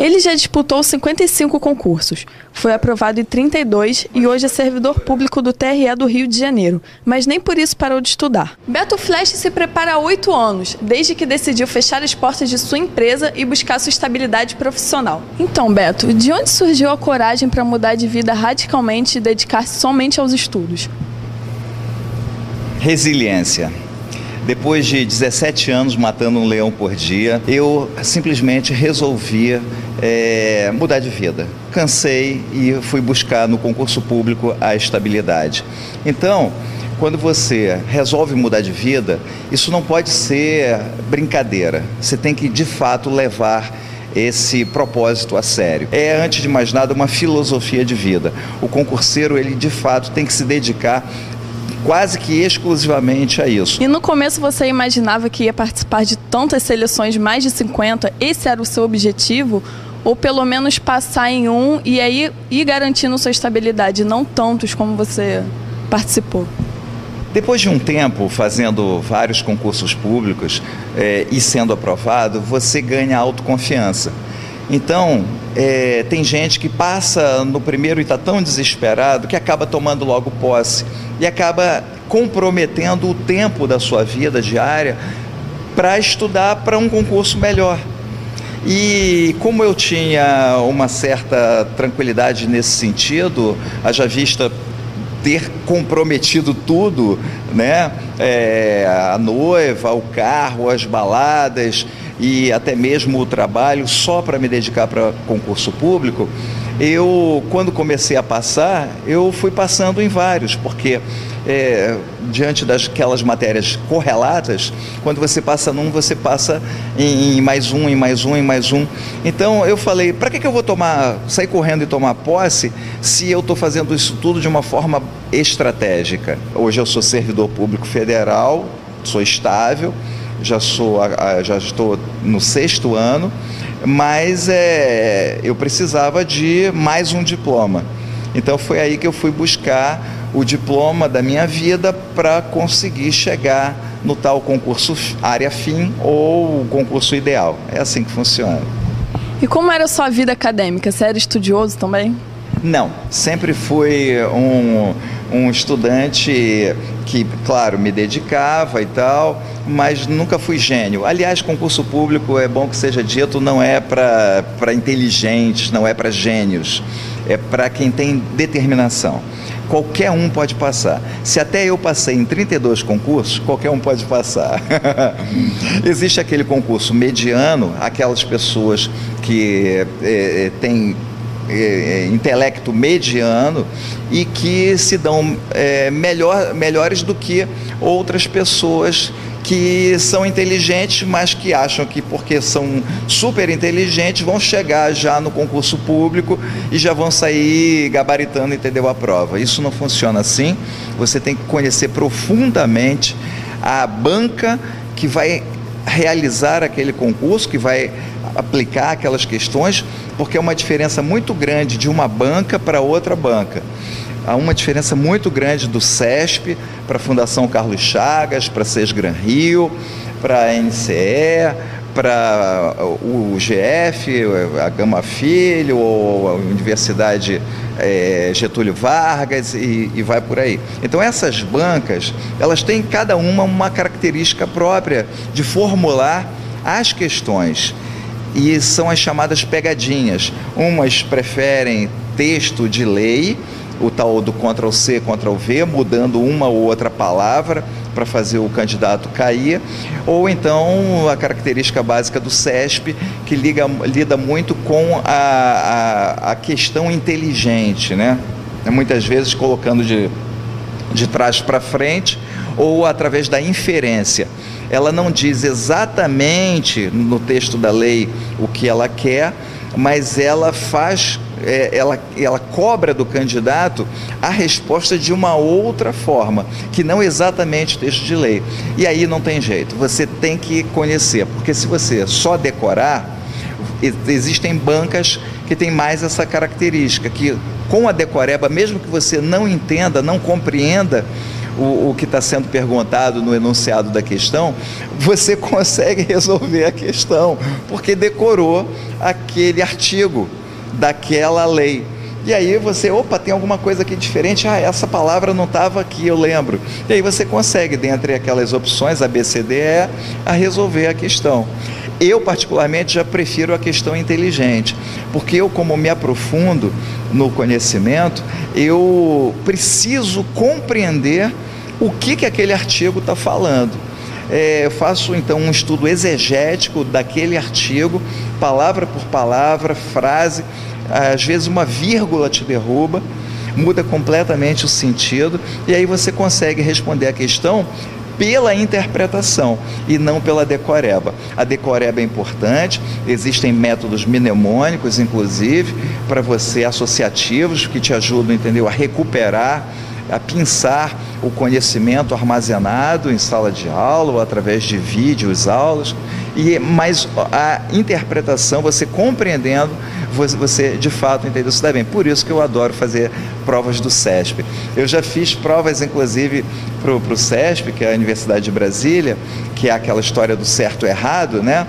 Ele já disputou 55 concursos, foi aprovado em 32 e hoje é servidor público do TRE do Rio de Janeiro, mas nem por isso parou de estudar. Beto Flesch se prepara há 8 anos, desde que decidiu fechar as portas de sua empresa e buscar sua estabilidade profissional. Então, Beto, de onde surgiu a coragem para mudar de vida radicalmente e dedicar-se somente aos estudos? Resiliência. Depois de 17 anos matando um leão por dia, eu simplesmente resolvi mudar de vida. Cansei e fui buscar no concurso público a estabilidade. Então, quando você resolve mudar de vida, isso não pode ser brincadeira. Você tem que, de fato, levar esse propósito a sério. É, antes de mais nada, uma filosofia de vida. O concurseiro, ele, de fato, tem que se dedicar quase que exclusivamente a isso. E no começo você imaginava que ia participar de tantas seleções, mais de 50? Esse era o seu objetivo? Ou pelo menos passar em um e aí ir garantindo sua estabilidade, não tantos como você participou? Depois de um tempo fazendo vários concursos públicos e sendo aprovado, você ganha autoconfiança. Então, tem gente que passa no primeiro e está tão desesperado que acaba tomando logo posse e acaba comprometendo o tempo da sua vida diária para estudar para um concurso melhor. E como eu tinha uma certa tranquilidade nesse sentido, haja vista ter comprometido tudo, né? A noiva, o carro, as baladas e até mesmo o trabalho só para me dedicar para concurso público, eu, quando comecei a passar, eu fui passando em vários, porque diante daquelas matérias correlatas, quando você passa num, você passa em mais um, em mais um, em mais um. Então eu falei, para que eu vou sair correndo e tomar posse se eu estou fazendo isso tudo de uma forma estratégica? Hoje eu sou servidor público federal, sou estável, já estou no 6º ano, mas eu precisava de mais um diploma. Então foi aí que eu fui buscar o diploma da minha vida para conseguir chegar no tal concurso área fim ou o concurso ideal. É assim que funciona. E como era a sua vida acadêmica? Você era estudioso também? Não, sempre fui um estudante que, claro, me dedicava e tal, mas nunca fui gênio. Aliás, concurso público, é bom que seja dito, não é para inteligentes, não é para gênios, é para quem tem determinação. Qualquer um pode passar. Se até eu passei em 32 concursos, qualquer um pode passar. Existe aquele concurso mediano, aquelas pessoas que têm intelecto mediano e que se dão melhores do que outras pessoas que são inteligentes, mas que acham que porque são super inteligentes vão chegar já no concurso público e já vão sair gabaritando, entendeu, a prova. Isso não funciona assim. Você tem que conhecer profundamente a banca que vai realizar aquele concurso, que vai aplicar aquelas questões, porque é uma diferença muito grande de uma banca para outra banca. Há uma diferença muito grande do CESP para a Fundação Carlos Chagas, para a Sesgran Rio, para a NCE, para o UGF, a Gama Filho, ou a Universidade Getúlio Vargas e vai por aí. Então essas bancas, elas têm cada uma característica própria de formular as questões. E são as chamadas pegadinhas. Umas preferem texto de lei, o tal do Ctrl+C, Ctrl+V, mudando uma ou outra palavra para fazer o candidato cair, ou então a característica básica do CESP, que lida muito com a questão inteligente, né? Muitas vezes colocando de trás para frente ou através da inferência. Ela não diz exatamente no texto da lei o que ela quer, mas ela faz, ela cobra do candidato a resposta de uma outra forma, que não exatamente o texto de lei. E aí não tem jeito, você tem que conhecer, porque se você só decorar, existem bancas que têm mais essa característica, que com a decoreba, mesmo que você não entenda, não compreenda o que está sendo perguntado no enunciado da questão, você consegue resolver a questão, porque decorou aquele artigo daquela lei. E aí você, opa, tem alguma coisa aqui diferente, essa palavra não estava aqui, eu lembro. E aí você consegue, dentre aquelas opções, A, B, C, D, E, a resolver a questão. Eu, particularmente, já prefiro a questão inteligente, porque eu, como me aprofundo no conhecimento, eu preciso compreender o que aquele artigo está falando. Eu faço, então, um estudo exegético daquele artigo, palavra por palavra, frase. Às vezes uma vírgula te derruba, muda completamente o sentido, e aí você consegue responder a questão pela interpretação e não pela decoreba. A decoreba é importante, existem métodos mnemônicos, inclusive, para você, associativos, que te ajudam, entendeu, a recuperar, a pensar o conhecimento armazenado em sala de aula ou através de vídeos, aulas, mas a interpretação, você compreendendo, você de fato entendeu isso daí bem. Por isso que eu adoro fazer provas do CESP. Eu já fiz provas, inclusive, para o CESP, que é a Universidade de Brasília, que é aquela história do certo e errado, né?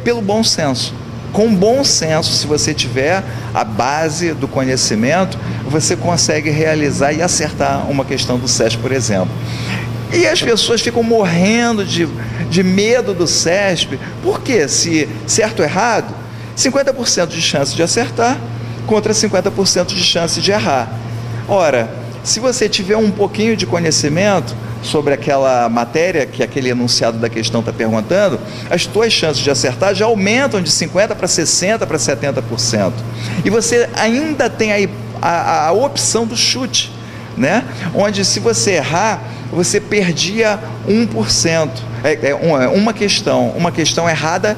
Pelo bom senso. Com bom senso, se você tiver a base do conhecimento, você consegue realizar e acertar uma questão do CESP, por exemplo. E as pessoas ficam morrendo de medo do CESP, porque se certo ou errado, 50% de chance de acertar contra 50% de chance de errar. Ora, se você tiver um pouquinho de conhecimento sobre aquela matéria que aquele enunciado da questão está perguntando, as tuas chances de acertar já aumentam de 50% para 60% para 70%. E você ainda tem aí a opção do chute, né? Onde, se você errar, você perdia 1%. Uma questão errada,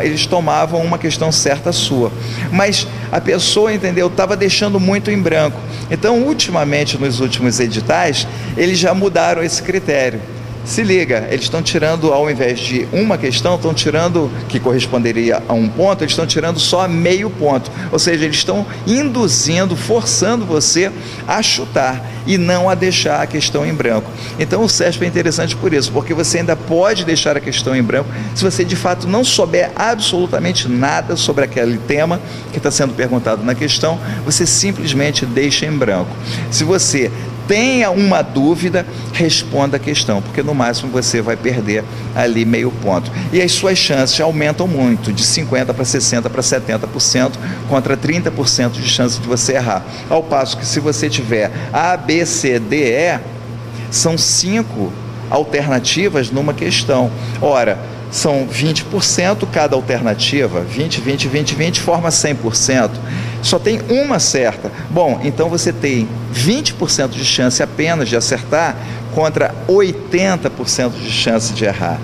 eles tomavam uma questão certa sua. Mas a pessoa, entendeu, estava deixando muito em branco. Então, ultimamente, nos últimos editais, eles já mudaram esse critério. Se liga, eles estão tirando, ao invés de uma questão, estão tirando, que corresponderia a um ponto, eles estão tirando só meio ponto. Ou seja, eles estão induzindo, forçando você a chutar e não a deixar a questão em branco. Então o CESP é interessante por isso, porque você ainda pode deixar a questão em branco se você de fato não souber absolutamente nada sobre aquele tema que está sendo perguntado na questão, você simplesmente deixa em branco. Se você tenha uma dúvida, responda a questão, porque no máximo você vai perder ali meio ponto. E as suas chances aumentam muito, de 50% para 60% para 70%, contra 30% de chance de você errar. Ao passo que, se você tiver A, B, C, D, E, são 5 alternativas numa questão. Ora, são 20% cada alternativa, 20, 20, 20, 20, forma 100%. Só tem uma certa. Bom, então você tem 20% de chance apenas de acertar contra 80% de chance de errar.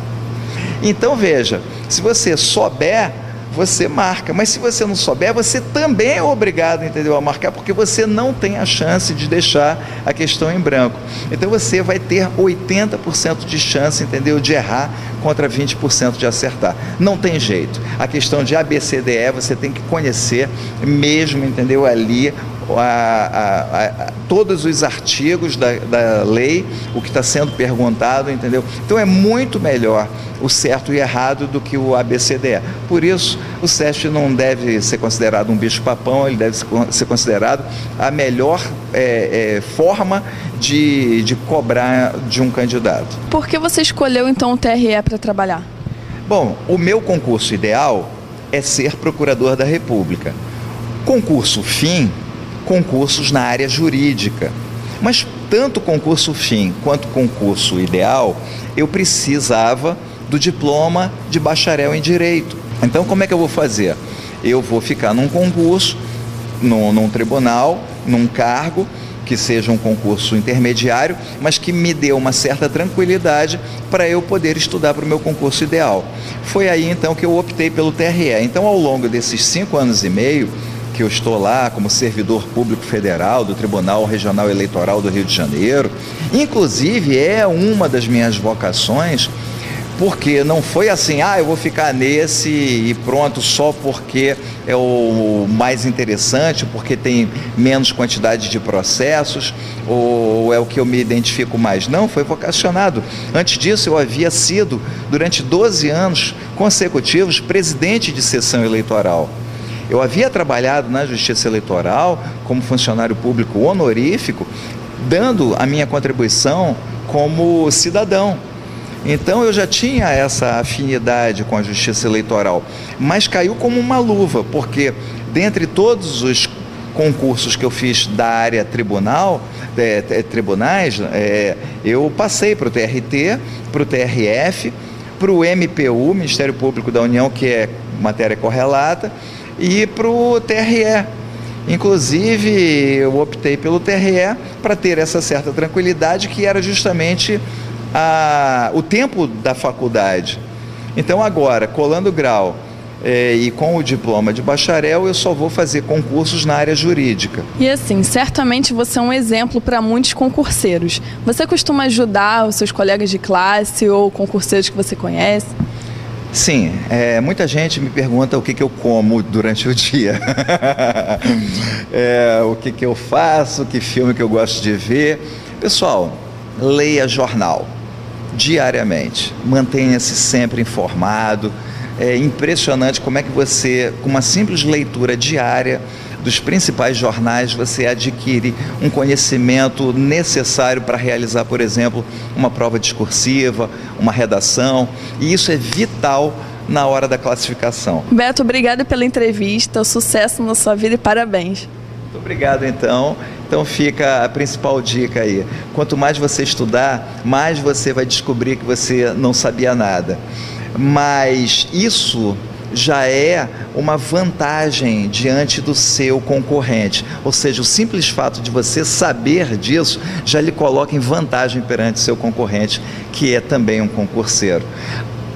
Então veja, se você souber, você marca, mas se você não souber, você também é obrigado, entendeu, a marcar, porque você não tem a chance de deixar a questão em branco. Então você vai ter 80% de chance, entendeu, de errar contra 20% de acertar. Não tem jeito. A questão de A, B, C, D, E, você tem que conhecer mesmo, entendeu, ali todos os artigos da lei, o que está sendo perguntado, entendeu? Então é muito melhor o certo e errado do que o ABCDE. Por isso, o CESP não deve ser considerado um bicho-papão, ele deve ser considerado a melhor forma de cobrar de um candidato. Por que você escolheu então o TRE para trabalhar? Bom, o meu concurso ideal é ser procurador da República. Concurso fim, concursos na área jurídica. Mas tanto concurso fim quanto concurso ideal, eu precisava do diploma de bacharel em Direito. Então, como é que eu vou fazer? Eu vou ficar num concurso, num tribunal, num cargo, que seja um concurso intermediário, mas que me dê uma certa tranquilidade para eu poder estudar para o meu concurso ideal. Foi aí, então, que eu optei pelo TRE. Então, ao longo desses 5 anos e meio, que eu estou lá como servidor público federal do Tribunal Regional Eleitoral do Rio de Janeiro, inclusive é uma das minhas vocações, Porque não foi assim, eu vou ficar nesse e pronto, só porque é o mais interessante, porque tem menos quantidade de processos, ou é o que eu me identifico mais. Não, foi vocacionado. Antes disso, eu havia sido, durante 12 anos consecutivos, presidente de sessão eleitoral. Eu havia trabalhado na Justiça Eleitoral como funcionário público honorífico, dando a minha contribuição como cidadão. Então eu já tinha essa afinidade com a Justiça Eleitoral, mas caiu como uma luva, porque dentre todos os concursos que eu fiz da área tribunais, eu passei para o TRT, para o TRF, para o MPU, Ministério Público da União, que é matéria correlata, e para o TRE. Inclusive, eu optei pelo TRE para ter essa certa tranquilidade, que era justamente o tempo da faculdade. Então agora, colando grau e com o diploma de bacharel, eu só vou fazer concursos na área jurídica. E assim, certamente você é um exemplo para muitos concurseiros. Você costuma ajudar os seus colegas de classe ou concurseiros que você conhece? Sim, muita gente me pergunta o que eu como durante o dia, o que eu faço, que filme que eu gosto de ver. Pessoal, leia jornal diariamente, mantenha-se sempre informado. É impressionante como é que você, com uma simples leitura diária dos principais jornais, você adquire um conhecimento necessário para realizar, por exemplo, uma prova discursiva, uma redação, e isso é vital na hora da classificação. Beto, obrigada pela entrevista, sucesso na sua vida e parabéns. Muito obrigado, então. Então fica a principal dica aí. Quanto mais você estudar, mais você vai descobrir que você não sabia nada. Mas isso já é uma vantagem diante do seu concorrente. Ou seja, o simples fato de você saber disso já lhe coloca em vantagem perante o seu concorrente, que é também um concurseiro.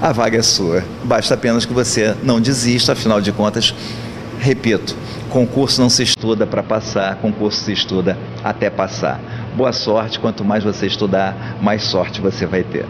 A vaga é sua. Basta apenas que você não desista, afinal de contas, repito, concurso não se estuda para passar, concurso se estuda até passar. Boa sorte, quanto mais você estudar, mais sorte você vai ter.